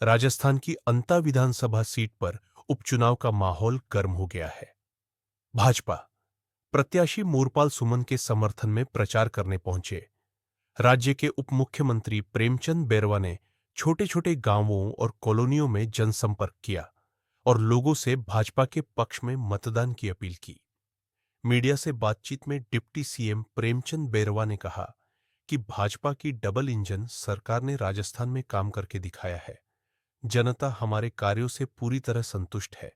राजस्थान की अंता विधानसभा सीट पर उपचुनाव का माहौल गर्म हो गया है। भाजपा प्रत्याशी मोरपाल सुमन के समर्थन में प्रचार करने पहुंचे। राज्य के उप मुख्यमंत्री प्रेमचंद बैरवा ने छोटे छोटे गांवों और कॉलोनियों में जनसंपर्क किया और लोगों से भाजपा के पक्ष में मतदान की अपील की। मीडिया से बातचीत में डिप्टी सीएम प्रेमचंद बैरवा ने कहा कि भाजपा की डबल इंजन सरकार ने राजस्थान में काम करके दिखाया है। जनता हमारे कार्यों से पूरी तरह संतुष्ट है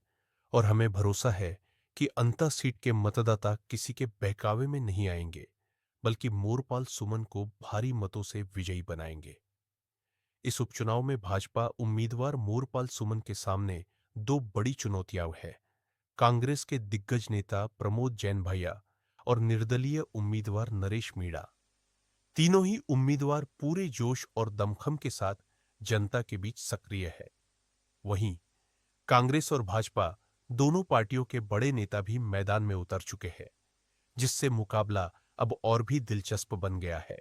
और हमें भरोसा है कि अंता सीट के मतदाता किसी के बहकावे में नहीं आएंगे, बल्कि मोरपाल सुमन को भारी मतों से विजयी बनाएंगे। इस उपचुनाव में भाजपा उम्मीदवार मोरपाल सुमन के सामने दो बड़ी चुनौतियां हैं। कांग्रेस के दिग्गज नेता प्रमोद जैन भैया और निर्दलीय उम्मीदवार नरेश मीणा। तीनों ही उम्मीदवार पूरे जोश और दमखम के साथ जनता के बीच सक्रिय है। वहीं कांग्रेस और भाजपा दोनों पार्टियों के बड़े नेता भी मैदान में उतर चुके हैं, जिससे मुकाबला अब और भी दिलचस्प बन गया है।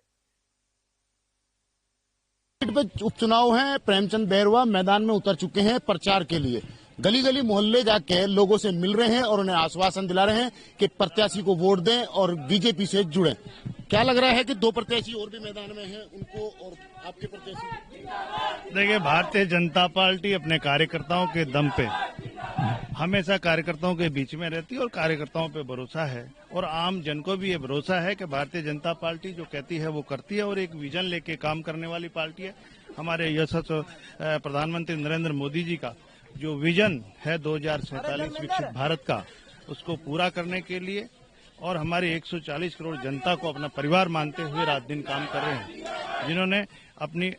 उपचुनाव है, प्रेमचंद बैरवा मैदान में उतर चुके हैं प्रचार के लिए। गली गली मोहल्ले जाके लोगों से मिल रहे हैं और उन्हें आश्वासन दिला रहे हैं कि प्रत्याशी को वोट दें और बीजेपी से जुड़ें। क्या लग रहा है कि दो प्रत्याशी और भी मैदान में हैं, उनको और आपके प्रत्याशी? देखिए, भारतीय जनता पार्टी अपने कार्यकर्ताओं के दम पे हमेशा कार्यकर्ताओं के बीच में रहती है और कार्यकर्ताओं पे भरोसा है और आम जन को भी ये भरोसा है कि भारतीय जनता पार्टी जो कहती है वो करती है और एक विजन लेके काम करने वाली पार्टी है। हमारे यशस्वी प्रधानमंत्री नरेंद्र मोदी जी का जो विजन है 2047 विकसित भारत का, उसको पूरा करने के लिए और हमारे 140 करोड़ जनता को अपना परिवार मानते हुए रात दिन काम कर रहे हैं, जिन्होंने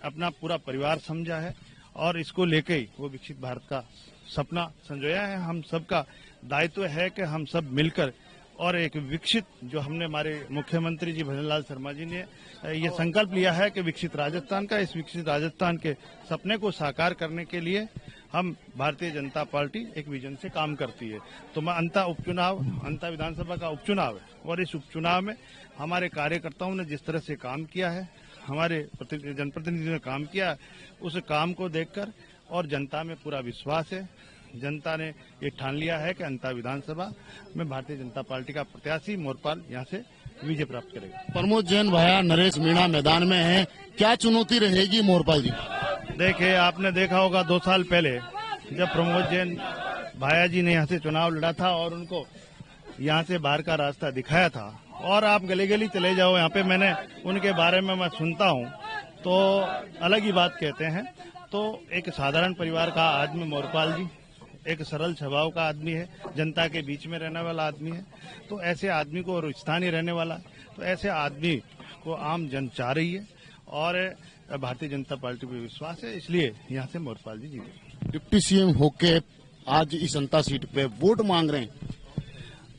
अपना पूरा परिवार समझा है और इसको लेके ही वो विकसित भारत का सपना संजोया है। हम सबका दायित्व है कि हम सब मिलकर और एक विकसित, जो हमने हमारे मुख्यमंत्री जी भजनलाल शर्मा जी ने ये संकल्प लिया है कि विकसित राजस्थान का, इस विकसित राजस्थान के सपने को साकार करने के लिए हम भारतीय जनता पार्टी एक विजन से काम करती है। तो अंता विधानसभा का उपचुनाव है और इस उपचुनाव में हमारे कार्यकर्ताओं ने जिस तरह से काम किया है, हमारे जनप्रतिनिधियों ने काम किया, उस काम को देखकर और जनता में पूरा विश्वास है। जनता ने ये ठान लिया है कि अंता विधानसभा में भारतीय जनता पार्टी का प्रत्याशी मोरपाल यहाँ से विजय प्राप्त करेगा। प्रमोद जैन भैया, नरेश मीणा मैदान में है, क्या चुनौती रहेगी मोरपाल जी? देखिए, आपने देखा होगा 2 साल पहले जब प्रमोद जैन भाया जी ने यहाँ से चुनाव लड़ा था और उनको यहाँ से बाहर का रास्ता दिखाया था, और आप गली गली चले जाओ, यहाँ पे मैंने उनके बारे में मैं सुनता हूँ तो अलग ही बात कहते हैं। तो एक साधारण परिवार का आदमी मोरपाल जी, एक सरल स्वभाव का आदमी है, जनता के बीच में रहने वाला आदमी है। तो ऐसे आदमी को, और स्थानीय रहने वाला, तो ऐसे आदमी को आम जन चाह रही है और भारतीय जनता पार्टी पे विश्वास है, इसलिए यहाँ से मोरपाल जी जीते। डिप्टी सीएम होके आज इस अंता सीट पे वोट मांग रहे हैं।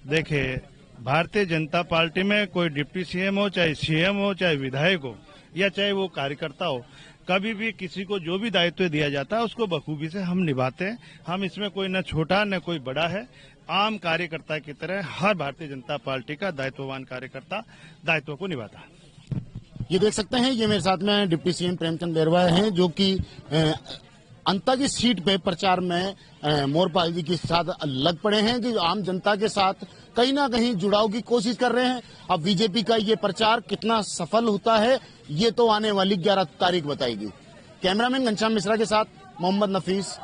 देखिए, भारतीय जनता पार्टी में कोई डिप्टी सीएम हो, चाहे सीएम हो, चाहे विधायक हो, या चाहे वो कार्यकर्ता हो, कभी भी किसी को जो भी दायित्व दिया जाता है उसको बखूबी से हम निभाते हैं। हम इसमें कोई न छोटा न कोई बड़ा है, आम कार्यकर्ता की तरह हर भारतीय जनता पार्टी का दायित्ववान कार्यकर्ता दायित्व को निभाता है। ये देख सकते हैं, ये मेरे साथ में डिप्टी सीएम प्रेमचंद बैरवा हैं, जो कि अंता की सीट पे प्रचार में मोरपाल जी के साथ लग पड़े हैं, जो आम जनता के साथ कहीं ना कहीं जुड़ाव की कोशिश कर रहे हैं। अब बीजेपी का ये प्रचार कितना सफल होता है, ये तो आने वाली 11 तारीख बताएगी। कैमरामैन घनश्याम मिश्रा के साथ मोहम्मद नफीस,